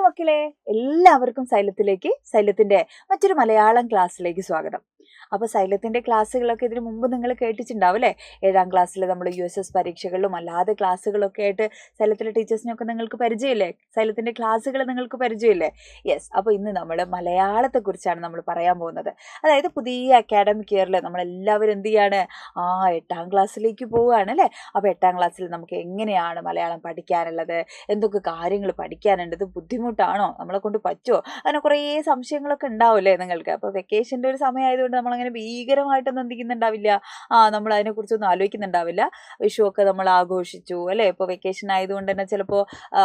മക്കളെ, എല്ലാവർക്കും സൈലത്തിന്റെ മറ്റൊരു മലയാളം ക്ലാസ്സിലേക്ക് സ്വാഗതം. അപ്പൊ സൈലത്തിന്റെ ക്ലാസ്സുകളൊക്കെ ഇതിനു മുമ്പ് നിങ്ങൾ കേട്ടിട്ടുണ്ടാവും അല്ലേ? 7ാം ക്ലാസ്സിൽ നമ്മൾ USS പരീക്ഷകളിലും അല്ലാതെ ക്ലാസ്സുകളൊക്കെ ആയിട്ട് സൈലത്തിലെ ടീച്ചേഴ്സിനൊക്കെ നിങ്ങൾക്ക് പരിചയമില്ലേ? സൈലത്തിന്റെ ക്ലാസ്സുകൾ നിങ്ങൾക്ക് പരിചയമില്ലേ? യെസ്. അപ്പൊ ഇന്ന് നമ്മൾ മലയാളത്തെ കുറിച്ചാണ് നമ്മൾ പറയാൻ പോകുന്നത്. അതായത് പുതിയ അക്കാഡമിക് ഇയറിൽ നമ്മളെല്ലാവരും എന്ത് ചെയ്യാണ്? 8ാം ക്ലാസ്സിലേക്ക് പോവുകയാണ് അല്ലേ? അപ്പൊ 8ാം ക്ലാസ്സിൽ നമുക്ക് എങ്ങനെയാണ് മലയാളം പഠിക്കാനുള്ളത്, എന്തൊക്കെ കാര്യങ്ങൾ പഠിക്കാനുണ്ട്, ഇത് ബുദ്ധിമുട്ടാണോ, നമ്മളെ കൊണ്ട് പറ്റുമോ, അങ്ങനെ കുറേ സംശയങ്ങളൊക്കെ ഉണ്ടാവില്ലേ നിങ്ങൾക്ക്? അപ്പോൾ വെക്കേഷൻ്റെ ഒരു സമയമായതുകൊണ്ട് നമ്മളങ്ങനെ ഭീകരമായിട്ടൊന്നും എന്തിക്കുന്നുണ്ടാവില്ല, നമ്മൾ അതിനെക്കുറിച്ചൊന്നും ആലോചിക്കുന്നുണ്ടാവില്ല. വിഷു ഒക്കെ നമ്മൾ ആഘോഷിച്ചു അല്ലേ? ഇപ്പോൾ വെക്കേഷൻ ആയതുകൊണ്ട് തന്നെ ചിലപ്പോൾ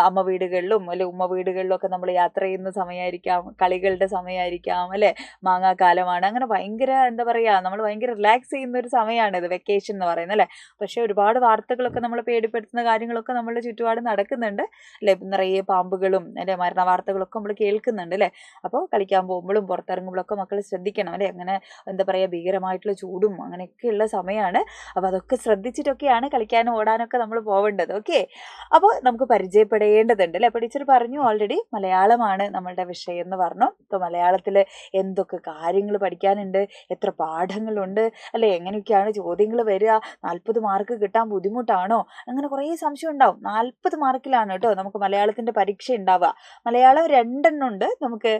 അമ്മ വീടുകളിലും അല്ലെ ഉമ്മ വീടുകളിലും ഒക്കെ നമ്മൾ യാത്ര ചെയ്യുന്ന സമയമായിരിക്കാം, കളികളുടെ സമയമായിരിക്കാം അല്ലേ? മാങ്ങാക്കാലമാണ്. അങ്ങനെ ഭയങ്കര എന്താ പറയുക, നമ്മൾ ഭയങ്കര റിലാക്സ് ചെയ്യുന്ന ഒരു സമയമാണ് ഇത് വെക്കേഷൻ എന്ന് പറയുന്നത് അല്ലേ? പക്ഷേ ഒരുപാട് വാർത്തകളൊക്കെ നമ്മൾ പേടിപ്പെടുത്തുന്ന കാര്യങ്ങളൊക്കെ നമ്മളുടെ ചുറ്റുപാട് നടക്കുന്നുണ്ട് അല്ലേ? നിറയെ പാമ്പുകളും അല്ലെ മരണ വാർത്തകളൊക്കെ നമ്മൾ കേൾക്കുന്നുണ്ട് അല്ലേ? അപ്പോൾ കളിക്കാൻ പോകുമ്പോഴും പുറത്തിറങ്ങുമ്പോഴൊക്കെ മക്കൾ ശ്രദ്ധിക്കണം അല്ലേ? അങ്ങനെ എന്താ പറയുക, ഭീകരമായിട്ടുള്ള ചൂടും അങ്ങനെയൊക്കെയുള്ള സമയമാണ്. അപ്പോൾ അതൊക്കെ ശ്രദ്ധിച്ചിട്ടൊക്കെയാണ് കളിക്കാനും ഓടാനൊക്കെ നമ്മൾ പോവേണ്ടത്. ഓക്കെ, അപ്പോൾ നമുക്ക് പരിചയപ്പെടേണ്ടതുണ്ട് അല്ലേ? അപ്പോൾ ടീച്ചർ പറഞ്ഞു ഓൾറെഡി മലയാളമാണ് നമ്മളുടെ വിഷയം എന്ന് പറഞ്ഞു. ഇപ്പോൾ മലയാളത്തിൽ എന്തൊക്കെ കാര്യങ്ങൾ പഠിക്കാനുണ്ട്, എത്ര പാഠങ്ങളുണ്ട് അല്ലേ, എങ്ങനെയൊക്കെയാണ് ചോദ്യങ്ങൾ വരിക, 40 മാർക്ക് കിട്ടാൻ ബുദ്ധിമുട്ടാണോ, അങ്ങനെ കുറേ സംശയം ഉണ്ടാവും. 40 മാർക്കിലാണ് കേട്ടോ നമുക്ക് മലയാളത്തിൻ്റെ പരീക്ഷ ഉണ്ടാവുക. മലയാളം 2 എണ്ണം ഉണ്ട് നമുക്ക്.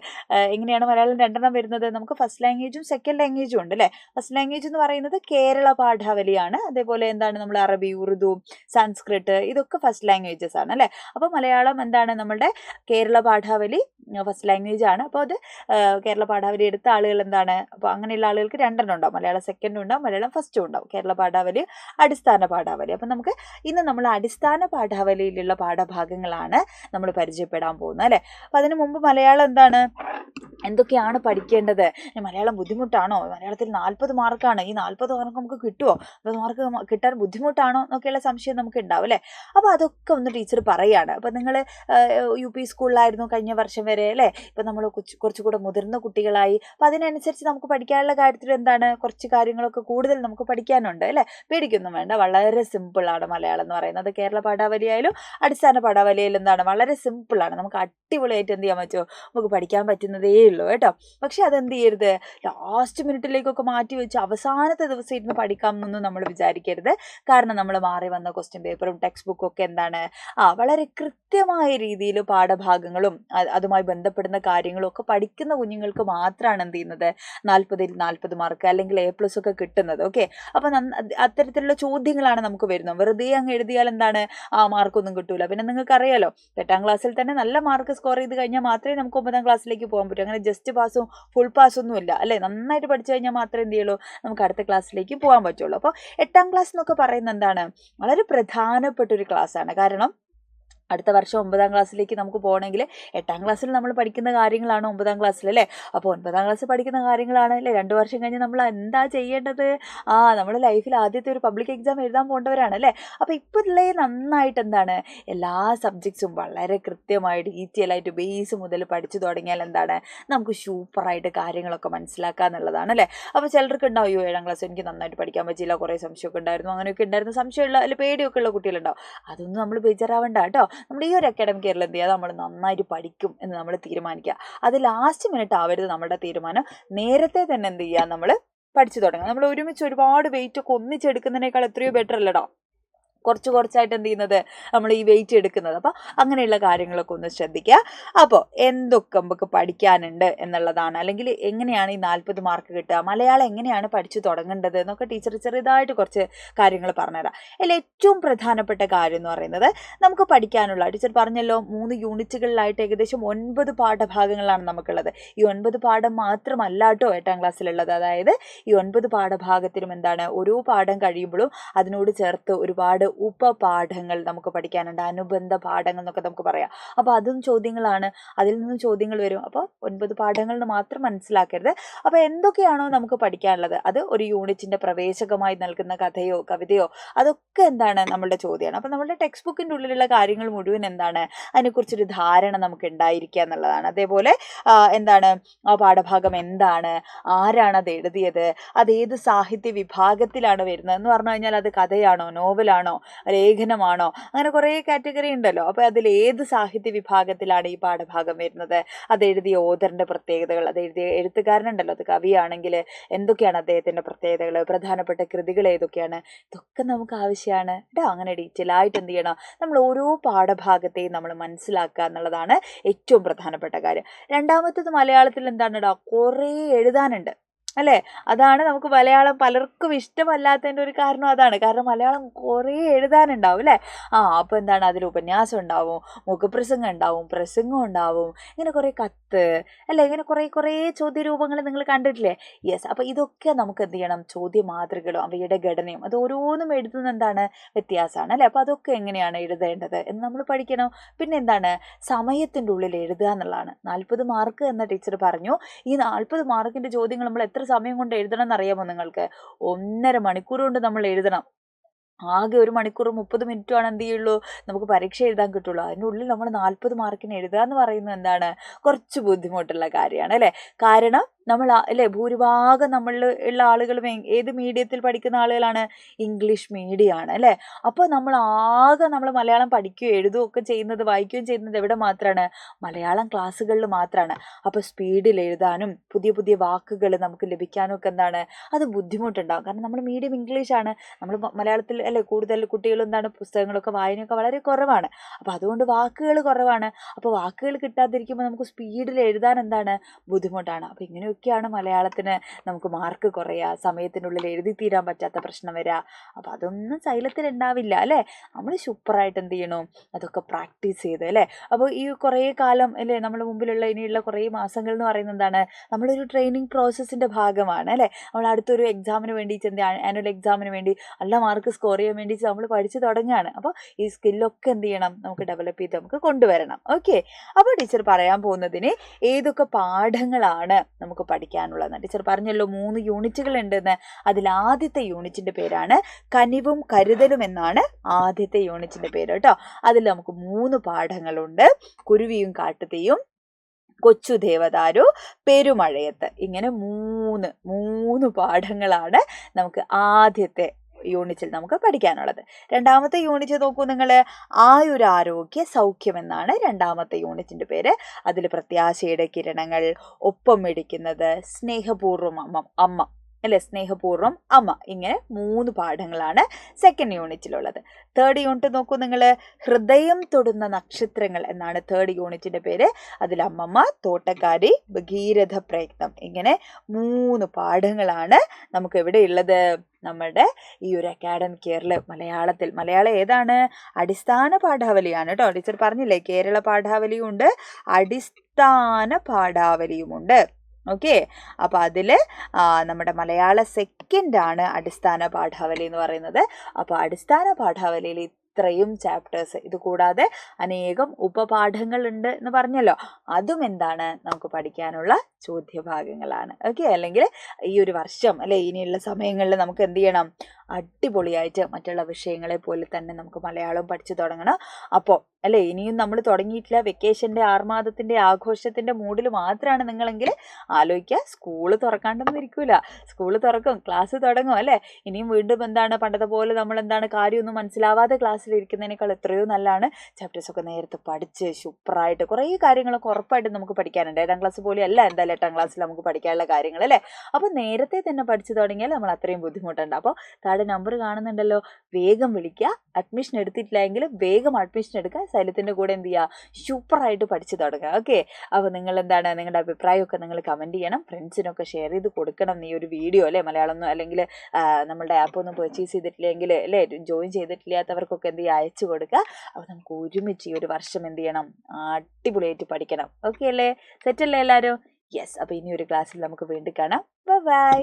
എങ്ങനെയാണ് മലയാളം 2 എണ്ണം വരുന്നത്? നമുക്ക് ഫസ്റ്റ് ലാംഗ്വേജും സെക്കൻഡ് ലാംഗ്വേജും ഉണ്ട് അല്ലേ? ഫസ്റ്റ് ലാംഗ്വേജ് എന്ന് പറയുന്നത് കേരള പാഠാവലിയാണ്. അതേപോലെ എന്താണ് നമ്മൾ അറബി, ഉറുദു, സംസ്കൃത്, ഇതൊക്കെ ഫസ്റ്റ് ലാംഗ്വേജസ് ആണ് അല്ലേ? അപ്പോൾ മലയാളം എന്താണ് നമ്മളുടെ കേരള പാഠാവലി ഫസ്റ്റ് ലാംഗ്വേജ് ആണ്. അപ്പോൾ അത് കേരള പാഠാവലി എടുത്ത ആളുകൾ എന്താണ്, അപ്പോൾ അങ്ങനെയുള്ള ആളുകൾക്ക് 2 എണ്ണം ഉണ്ടാവും. മലയാളം സെക്കൻഡും ഉണ്ടാവും, മലയാളം ഫസ്റ്റും ഉണ്ടാവും. കേരള പാഠാവലി, അടിസ്ഥാന പാഠാവലി. അപ്പം നമുക്ക് ഇന്ന് നമ്മൾ അടിസ്ഥാന പാഠാവലിയിലുള്ള പാഠഭാഗങ്ങളാണ് നമ്മൾ പരിചയപ്പെടാൻ പോകുന്നത് അല്ലേ? അപ്പം അതിനു മുമ്പ് മലയാളം എന്താണ്, എന്തൊക്കെയാണ് പഠിക്കേണ്ടത്, മലയാളം ബുദ്ധിമുട്ടാണോ, മലയാളത്തിൽ 40 മാർക്കാണ്, ഈ 40 മാർക്ക് നമുക്ക് കിട്ടുമോ, 40 മാർക്ക് കിട്ടാൻ ബുദ്ധിമുട്ടാണോ എന്നൊക്കെയുള്ള സംശയം നമുക്ക് ഉണ്ടാവും അല്ലേ? അപ്പോൾ അതൊക്കെ ഒന്ന് ടീച്ചർ പറയുകയാണ്. അപ്പോൾ നിങ്ങൾ UP സ്കൂളിലായിരുന്നു കഴിഞ്ഞ വർഷം വരെ അല്ലേ? ഇപ്പം നമ്മൾ കുറച്ചുകൂടെ മുതിർന്ന കുട്ടികളായി. അപ്പോൾ അതിനനുസരിച്ച് നമുക്ക് പഠിക്കാനുള്ള കാര്യത്തിൽ എന്താണ്, കുറച്ച് കാര്യങ്ങളൊക്കെ കൂടുതൽ നമുക്ക് പഠിക്കാനുണ്ട് അല്ലേ? പേടിക്കൊന്നും വേണ്ട, വളരെ സിമ്പിളാണ് മലയാളം എന്ന് പറയുന്നത്. കേരള പാഠാവലി ആയാലും അടിസ്ഥാന പാഠാവലിയായാലും എന്താണ്, വളരെ സിമ്പിളാണ്. നമുക്ക് അടിപൊളിയായിട്ട് എന്ത് ചെയ്യാൻ പറ്റുമോ, നമുക്ക് പഠിക്കാൻ പറ്റുന്നതേ ഉള്ളൂ കേട്ടോ. പക്ഷെ അതെന്ത് ചെയ്യരുത്, ലാസ്റ്റ് മിനിറ്റിലേക്കൊക്കെ മാറ്റി വെച്ച് അവസാനത്തെ ദിവസം ഇരുന്ന് പഠിക്കാം എന്നൊന്നും നമ്മൾ വിചാരിക്കരുത്. കാരണം നമ്മൾ മാറി വന്ന ക്വസ്റ്റ്യൻ പേപ്പറും ടെക്സ്റ്റ് ബുക്കും ഒക്കെ എന്താണ്, വളരെ കൃത്യമായ രീതിയിൽ പാഠഭാഗങ്ങളും അതുമായി ബന്ധപ്പെടുന്ന കാര്യങ്ങളും ഒക്കെ പഠിക്കുന്ന കുഞ്ഞുങ്ങൾക്ക് മാത്രമാണ് എന്ത് ചെയ്യുന്നത്, 40ൽ 40 മാർക്ക് അല്ലെങ്കിൽ A+ ഒക്കെ കിട്ടുന്നത്. ഓക്കെ, അപ്പം അത്തരത്തിലുള്ള ചോദ്യങ്ങളാണ് നമുക്ക് വരുന്നത്. വെറുതെ അങ്ങ് എഴുതിയാൽ എന്താണ്, മാർക്കൊന്നും കിട്ടൂല. പിന്നെ നിങ്ങൾക്ക് അറിയാലോ, 8ാം ക്ലാസ്സിൽ തന്നെ നല്ല മാർക്ക് സ്കോർ ചെയ്ത് കഴിഞ്ഞാൽ മാത്രമേ നമുക്ക് 9ാം ക്ലാസ്സിലേക്ക് പോകാൻ പറ്റൂ. അങ്ങനെ ജസ്റ്റ് പാസും ഫുൾ പാസ്സൊന്നും ഇല്ല അല്ലേ? നന്നായിട്ട് പഠിച്ചു കഴിഞ്ഞാൽ മാത്രമേ എന്ത് ചെയ്യുള്ളൂ, നമുക്ക് അടുത്ത ക്ലാസ്സിലേക്ക് പോകാൻ പറ്റുള്ളൂ. അപ്പോൾ 8ാം ക്ലാസ് എന്നൊക്കെ പറയുന്നത് എന്താണ്, വളരെ പ്രധാനപ്പെട്ട ഒരു ക്ലാസ്സാണ്. കാരണം അടുത്ത വർഷം 9ാം ക്ലാസ്സിലേക്ക് നമുക്ക് പോകണമെങ്കിൽ 8ാം ക്ലാസ്സിൽ നമ്മൾ പഠിക്കുന്ന കാര്യങ്ങളാണ് 9ാം ക്ലാസ്സിൽ അല്ലേ? അപ്പോൾ 9ാം ക്ലാസ്സിൽ പഠിക്കുന്ന കാര്യങ്ങളാണ് അല്ലേ 2 വർഷം കഴിഞ്ഞ് നമ്മൾ എന്താ ചെയ്യേണ്ടത്? നമ്മുടെ ലൈഫിൽ ആദ്യത്തെ ഒരു പബ്ലിക് എക്സാം എഴുതാൻ പോകേണ്ടവരാണ് അല്ലേ? അപ്പോൾ ഇപ്പോഴേ നന്നായിട്ട് എന്താണ്, എല്ലാ സബ്ജക്ട്സും വളരെ കൃത്യമായിട്ട് ഡീറ്റെയിൽ ആയിട്ട് ബേസ് മുതൽ പഠിച്ചു തുടങ്ങിയാൽ എന്താണ്, നമുക്ക് സൂപ്പറായിട്ട് കാര്യങ്ങളൊക്കെ മനസ്സിലാക്കുക എന്നുള്ളതാണ് അല്ലേ? അപ്പോൾ ചിലർക്ക് ഉണ്ടാവും, 7ാം ക്ലാസ് എനിക്ക് നന്നായിട്ട് പഠിക്കാൻ പറ്റില്ല, കുറേ സംശയമൊക്കെ ഉണ്ടായിരുന്നു, അങ്ങനെയൊക്കെ ഉണ്ടായിരുന്നു, സംശയമുള്ള അല്ലെങ്കിൽ പേടിയൊക്കെ ഉള്ള കുട്ടികളുണ്ടാവും. അതൊന്നും നമ്മൾ ബേജാറാവണ്ട കേട്ടോ. നമ്മൾ ഈ ഒരു അക്കാഡമിക് ഇയറിൽ എന്ത് ചെയ്യുക, നമ്മൾ നന്നായിട്ട് പഠിക്കും എന്ന് നമ്മൾ തീരുമാനിക്കുക. അത് ലാസ്റ്റ് മിനിറ്റ് ആവരുത് നമ്മുടെ തീരുമാനം. നേരത്തെ തന്നെ എന്ത് ചെയ്യുക, നമ്മൾ പഠിച്ചു തുടങ്ങുക. നമ്മൾ ഒരുമിച്ച് ഒരുപാട് വെയിറ്റ് ഒക്കെ ഒന്നിച്ചെടുക്കുന്നതിനേക്കാൾ എത്രയോ ബെറ്റർ അല്ലടാ കുറച്ചായിട്ട് എന്ത് ചെയ്യുന്നത്, നമ്മൾ ഈ വെയിറ്റ് എടുക്കുന്നത്. അപ്പോൾ അങ്ങനെയുള്ള കാര്യങ്ങളൊക്കെ ഒന്ന് ശ്രദ്ധിക്കുക. അപ്പോൾ എന്തൊക്കെ നമുക്ക് പഠിക്കാനുണ്ട് എന്നുള്ളതാണ്, അല്ലെങ്കിൽ എങ്ങനെയാണ് ഈ 40 മാർക്ക് കിട്ടുക, മലയാളം എങ്ങനെയാണ് പഠിച്ചു തുടങ്ങേണ്ടത് എന്നൊക്കെ ടീച്ചർ ചെറുതായിട്ട് കുറച്ച് കാര്യങ്ങൾ പറഞ്ഞുതരാം. അതിൽ ഏറ്റവും പ്രധാനപ്പെട്ട കാര്യം എന്ന് പറയുന്നത്, നമുക്ക് പഠിക്കാനുള്ള, ടീച്ചർ പറഞ്ഞല്ലോ 3 യൂണിറ്റുകളിലായിട്ട് ഏകദേശം 9 പാഠഭാഗങ്ങളാണ് നമുക്കുള്ളത്. ഈ 9 പാഠം മാത്രമല്ല കേട്ടോ 8ാം ക്ലാസ്സിലുള്ളത്. അതായത് ഈ 9 പാഠഭാഗത്തിലും എന്താണ്, ഓരോ പാഠം കഴിയുമ്പോഴും അതിനോട് ചേർത്ത് ഒരുപാട് ഉപപാഠങ്ങൾ നമുക്ക് പഠിക്കാനുണ്ട്, അനുബന്ധ പാഠങ്ങൾ എന്നൊക്കെ നമുക്ക് പറയാം. അപ്പോൾ അതും ചോദ്യങ്ങളാണ്, അതിൽ നിന്നും ചോദ്യങ്ങൾ വരും. അപ്പോൾ 9 പാഠങ്ങൾ മാത്രം മനസ്സിലാക്കരുത്. അപ്പോൾ എന്തൊക്കെയാണോ നമുക്ക് പഠിക്കാനുള്ളത്, അത് ഒരു യൂണിറ്റിൻ്റെ പ്രവേശകമായി നൽകുന്ന കഥയോ കവിതയോ അതൊക്കെ എന്താണ്, നമ്മളുടെ ചോദ്യമാണ്. അപ്പോൾ നമ്മളുടെ ടെക്സ്റ്റ് ബുക്കിൻ്റെ ഉള്ളിലുള്ള കാര്യങ്ങൾ മുഴുവൻ എന്താണ്, അതിനെക്കുറിച്ചൊരു ധാരണ നമുക്ക് ഉണ്ടായിരിക്കുക എന്നുള്ളതാണ്. അതേപോലെ എന്താണ്, ആ പാഠഭാഗം എന്താണ്, ആരാണ് അത് എഴുതിയത്, അതേത് സാഹിത്യ വിഭാഗത്തിലാണ് വരുന്നത് എന്ന് പറഞ്ഞു കഴിഞ്ഞാൽ അത് കഥയാണോ നോവലാണോ ലേഖനമാണോ, അങ്ങനെ കുറേ കാറ്റഗറി ഉണ്ടല്ലോ. അപ്പോൾ അതിൽ ഏത് സാഹിത്യ വിഭാഗത്തിലാണ് ഈ പാഠഭാഗം വരുന്നത്, അത് എഴുതിയ ഓഥറിൻ്റെ പ്രത്യേകതകൾ, അത് എഴുതിയ എഴുത്തുകാരനുണ്ടല്ലോ, അത് കവിയാണെങ്കിൽ എന്തൊക്കെയാണ് അദ്ദേഹത്തിൻ്റെ പ്രത്യേകതകൾ, പ്രധാനപ്പെട്ട കൃതികൾ ഏതൊക്കെയാണ്, ഇതൊക്കെ നമുക്ക് ആവശ്യമാണ് കേട്ടോ. അങ്ങനെ ഡീറ്റെയിൽ ആയിട്ട് എന്ത് ചെയ്യണം, നമ്മൾ ഓരോ പാഠഭാഗത്തെയും നമ്മൾ മനസ്സിലാക്കുക എന്നുള്ളതാണ് ഏറ്റവും പ്രധാനപ്പെട്ട കാര്യം. രണ്ടാമത്തേത് മലയാളത്തിൽ എന്താണ് ഇടാ, കുറേ എഴുതാനുണ്ട് അല്ലേ. അതാണ് നമുക്ക് മലയാളം പലർക്കും ഇഷ്ടമല്ലാത്തതിൻ്റെ ഒരു കാരണം അതാണ്. കാരണം മലയാളം കുറേ എഴുതാനുണ്ടാവും അല്ലേ. അപ്പോൾ എന്താണ്, അതിൽ ഉപന്യാസം ഉണ്ടാവും, മുഖപ്രസംഗം ഉണ്ടാവും, പ്രസംഗം ഉണ്ടാവും, ഇങ്ങനെ കുറേ കത്ത് അല്ലേ, ഇങ്ങനെ കുറേ ചോദ്യരൂപങ്ങൾ നിങ്ങൾ കണ്ടിട്ടില്ലേ. യെസ്, അപ്പോൾ ഇതൊക്കെ നമുക്ക് എന്ത് ചെയ്യണം, ചോദ്യ മാതൃകകളും അവയുടെ ഘടനയും അത് ഓരോന്നും എഴുതുന്ന എന്താണ് വ്യത്യാസമാണ് അല്ലേ. അപ്പോൾ അതൊക്കെ എങ്ങനെയാണ് എഴുതേണ്ടത് എന്ന് നമ്മൾ പഠിക്കണം. പിന്നെ എന്താണ്, സമയത്തിൻ്റെ ഉള്ളിൽ എഴുതുക എന്നുള്ളതാണ്. 40 മാർക്ക് എന്ന ടീച്ചർ പറഞ്ഞു. ഈ 40 മാർക്കിൻ്റെ ചോദ്യങ്ങൾ നമ്മൾ എത്ര സമയം കൊണ്ട് എഴുതണം എന്നറിയാമോ നിങ്ങൾക്ക്? 1.5 മണിക്കൂർ കൊണ്ട് നമ്മൾ എഴുതണം. ആകെ 1 മണിക്കൂർ 30 മിനിറ്റുമാണ് എന്ത് ചെയ്യുള്ളൂ, നമുക്ക് പരീക്ഷ എഴുതാൻ കിട്ടുള്ളൂ. അതിൻ്റെ ഉള്ളിൽ നമ്മൾ 40 മാർക്കിന് എഴുതുക എന്ന് പറയുന്നത് എന്താണ്, കുറച്ച് ബുദ്ധിമുട്ടുള്ള കാര്യമാണ് അല്ലേ. കാരണം നമ്മൾ അല്ലേ ഭൂരിഭാഗം നമ്മളിൽ ഉള്ള ആളുകളും ഏത് മീഡിയത്തിൽ പഠിക്കുന്ന ആളുകളാണ്, ഇംഗ്ലീഷ് മീഡിയമാണ് അല്ലേ. അപ്പോൾ നമ്മൾ മലയാളം പഠിക്കുകയും എഴുതുകയും ഒക്കെ ചെയ്യുന്നത്, വായിക്കുകയും ചെയ്യുന്നത് എവിടെ മാത്രമാണ്, മലയാളം ക്ലാസ്സുകളിൽ മാത്രമാണ്. അപ്പോൾ സ്പീഡിൽ എഴുതാനും പുതിയ പുതിയ വാക്കുകൾ നമുക്ക് ലഭിക്കാനും ഒക്കെ എന്താണ്, അത് ബുദ്ധിമുട്ടുണ്ടാകും. കാരണം നമ്മൾ മീഡിയം ഇംഗ്ലീഷാണ്, നമ്മൾ മലയാളത്തിൽ അല്ലേ കൂടുതൽ കുട്ടികളും എന്താണ് പുസ്തകങ്ങളൊക്കെ വായനയൊക്കെ വളരെ കുറവാണ്. അപ്പോൾ അതുകൊണ്ട് വാക്കുകൾ കുറവാണ്. അപ്പോൾ വാക്കുകൾ കിട്ടാതിരിക്കുമ്പോൾ നമുക്ക് സ്പീഡിൽ എഴുതാൻ എന്താണ് ബുദ്ധിമുട്ടാണ്. അപ്പോൾ ഇങ്ങനെയൊക്കെയാണ് മലയാളത്തിന് നമുക്ക് മാർക്ക് കുറയുക, സമയത്തിനുള്ളിൽ എഴുതി തീരാൻ പറ്റാത്ത പ്രശ്നം വരിക. അപ്പോൾ അതൊന്നും ശൈലത്തിൽ ഉണ്ടാവില്ല അല്ലേ. നമ്മൾ സൂപ്പറായിട്ട് എന്ത് ചെയ്യണം, അതൊക്കെ പ്രാക്ടീസ് ചെയ്ത് അല്ലേ. അപ്പോൾ ഈ കുറേ കാലം അല്ലേ നമ്മുടെ മുമ്പിലുള്ള ഇനിയുള്ള കുറേ മാസങ്ങൾ എന്ന് പറയുന്നത് എന്താണ്, നമ്മളൊരു ട്രെയിനിങ് പ്രോസസ്സിൻ്റെ ഭാഗമാണ് അല്ലേ. നമ്മൾ അടുത്തൊരു എക്സാമിന് വേണ്ടി ആനുവൽ എക്സാമിന് വേണ്ടി നല്ല മാർക്ക് സ്കോർ ചെയ്യാൻ വേണ്ടി നമ്മൾ പഠിച്ചു തുടങ്ങുകയാണ്. അപ്പോൾ ഈ സ്കില്ലൊക്കെ എന്ത് ചെയ്യണം, നമുക്ക് ഡെവലപ്പ് ചെയ്ത് നമുക്ക് കൊണ്ടുവരണം. ഓക്കെ, അപ്പോൾ ടീച്ചർ പറയാൻ പോകുന്നതിന് ഏതൊക്കെ പാഠങ്ങളാണ് നമുക്ക് പഠിക്കാനുള്ളതെന്ന് ടീച്ചർ പറഞ്ഞല്ലോ. 3 യൂണിറ്റുകൾ ഉണ്ടെന്ന്. അതിൽ ആദ്യത്തെ യൂണിറ്റിൻ്റെ പേരാണ് കനിവും കരുതലും എന്നാണ് ആദ്യത്തെ യൂണിറ്റിൻ്റെ പേര് കേട്ടോ. അതിൽ നമുക്ക് 3 പാഠങ്ങളുണ്ട്. കുരുവിയും കാട്ടുതീയും, കൊച്ചു ദേവദാരു, പെരുമഴയത്ത്. ഇങ്ങനെ മൂന്ന് പാഠങ്ങളാണ് നമുക്ക് ആദ്യത്തെ യൂണിറ്റിൽ നമുക്ക് പഠിക്കാനുള്ളത്. രണ്ടാമത്തെ യൂണിറ്റ് നോക്കൂ നിങ്ങൾ, ആയുരാരോഗ്യ സൗഖ്യം എന്നാണ് രണ്ടാമത്തെ യൂണിറ്റിൻ്റെ പേര്. അതിൽ പ്രത്യാശയുടെ കിരണങ്ങൾ, ഒപ്പം മിടിക്കുന്നത്, സ്നേഹപൂർവ്വം അമ്മ അല്ലെ, സ്നേഹപൂർവ്വം അമ്മ. ഇങ്ങനെ 3 പാഠങ്ങളാണ് സെക്കൻഡ് യൂണിറ്റിലുള്ളത്. തേർഡ് യൂണിറ്റ് നോക്കൂ നിങ്ങൾ, ഹൃദയം തൊടുന്ന നക്ഷത്രങ്ങൾ എന്നാണ് തേർഡ് യൂണിറ്റിൻ്റെ പേര്. അതിൽ അമ്മമ്മ, തോട്ടക്കാരി, ഭഗീരഥ പ്രയത്നം. ഇങ്ങനെ 3 പാഠങ്ങളാണ് നമുക്ക് എവിടെയുള്ളത്, നമ്മുടെ ഈ ഒരു അക്കാഡമിക് ഇയറിൽ മലയാളം ഏതാണ്, അടിസ്ഥാന പാഠാവലിയാണ് കേട്ടോ. ടീച്ചർ പറഞ്ഞില്ലേ, കേരള പാഠാവലിയും ഉണ്ട്, അടിസ്ഥാന പാഠാവലിയുമുണ്ട്. ഓക്കെ, അപ്പോൾ അതിൽ നമ്മുടെ മലയാള സെക്കൻഡാണ് അടിസ്ഥാന പാഠാവലി എന്ന് പറയുന്നത്. അപ്പോൾ അടിസ്ഥാന പാഠാവലിയിൽ ഇത്രയും ചാപ്റ്റേഴ്സ്, ഇത് കൂടാതെ അനേകം ഉപപാഠങ്ങളുണ്ട് എന്ന് പറഞ്ഞല്ലോ. അതും എന്താണ്, നമുക്ക് പഠിക്കാനുള്ള ചോദ്യഭാഗങ്ങളാണ്. ഓക്കെ, അല്ലെങ്കിൽ ഈ ഒരു വർഷം അല്ലെ ഇനിയുള്ള സമയങ്ങളിൽ നമുക്ക് എന്ത് ചെയ്യണം, അടിപൊളിയായിട്ട് മറ്റുള്ള വിഷയങ്ങളെ പോലെ തന്നെ നമുക്ക് മലയാളം പഠിച്ചു തുടങ്ങണം. അപ്പോൾ അല്ലേ ഇനിയും നമ്മൾ തുടങ്ങിയിട്ടില്ല, വെക്കേഷൻ്റെ ആർമാദത്തിൻ്റെ ആഘോഷത്തിൻ്റെ മൂഡിൽ മാത്രമാണ് നിങ്ങളെങ്കിൽ ആലോചിക്കുക, സ്കൂള് തുറക്കാണ്ടൊന്നും ഇരിക്കൂല. സ്കൂള് തുറക്കും, ക്ലാസ് തുടങ്ങും അല്ലേ. ഇനിയും വീണ്ടും എന്താണ് പണ്ടത്തെ പോലെ നമ്മൾ എന്താണ് കാര്യമൊന്നും മനസ്സിലാവാതെ ക്ലാസ്സിലിരിക്കുന്നതിനേക്കാൾ എത്രയോ നല്ലതാണ് ചാപ്റ്റേഴ്സൊക്കെ നേരത്തെ പഠിച്ച് സൂപ്പറായിട്ട് കുറേ കാര്യങ്ങളൊക്കെ ഉറപ്പായിട്ടും നമുക്ക് പഠിക്കാനുണ്ട്. 7ാം ക്ലാസ് പോലെയല്ല എന്തായാലും 8ാം ക്ലാസ്സിൽ നമുക്ക് പഠിക്കാനുള്ള കാര്യങ്ങൾ അല്ലേ. അപ്പോൾ നേരത്തെ തന്നെ പഠിച്ചു തുടങ്ങിയാൽ നമ്മൾ അത്രയും ബുദ്ധിമുട്ടുണ്ട്. അപ്പോൾ താഴെ നമ്പർ കാണുന്നുണ്ടല്ലോ, വേഗം വിളിക്കുക. അഡ്മിഷൻ എടുത്തിട്ടില്ലെങ്കിൽ വേഗം അഡ്മിഷൻ എടുക്കുക. ശൈലത്തിൻ്റെ കൂടെ എന്ത് ചെയ്യുക, സൂപ്പറായിട്ട് പഠിച്ചു തുടങ്ങുക. ഓക്കെ, അപ്പോൾ നിങ്ങൾ എന്താണ് നിങ്ങളുടെ അഭിപ്രായമൊക്കെ നിങ്ങൾ കമൻറ്റ് ചെയ്യണം, ഫ്രണ്ട്സിനൊക്കെ ഷെയർ ചെയ്ത് കൊടുക്കണം. ഈ ഒരു വീഡിയോ അല്ലേ മലയാളം അല്ലെങ്കിൽ നമ്മളുടെ ആപ്പ് ഒന്നും പർച്ചേസ് ചെയ്തിട്ടില്ലെങ്കിൽ അല്ലേ ജോയിൻ ചെയ്തിട്ടില്ലാത്തവർക്കൊക്കെ എന്ത് ചെയ്യുക, അയച്ചു കൊടുക്കുക. അപ്പോൾ നമുക്ക് ഒരുമിച്ച് ഈ ഒരു വർഷം എന്ത് ചെയ്യണം, അടിപൊളിയായിട്ട് പഠിക്കണം. ഓക്കെ അല്ലേ, സെറ്റല്ലേ എല്ലാവരും? യെസ്, അപ്പോൾ ഇനി ഒരു ക്ലാസ്സിൽ നമുക്ക് വീണ്ടും കാണാം. ബൈ.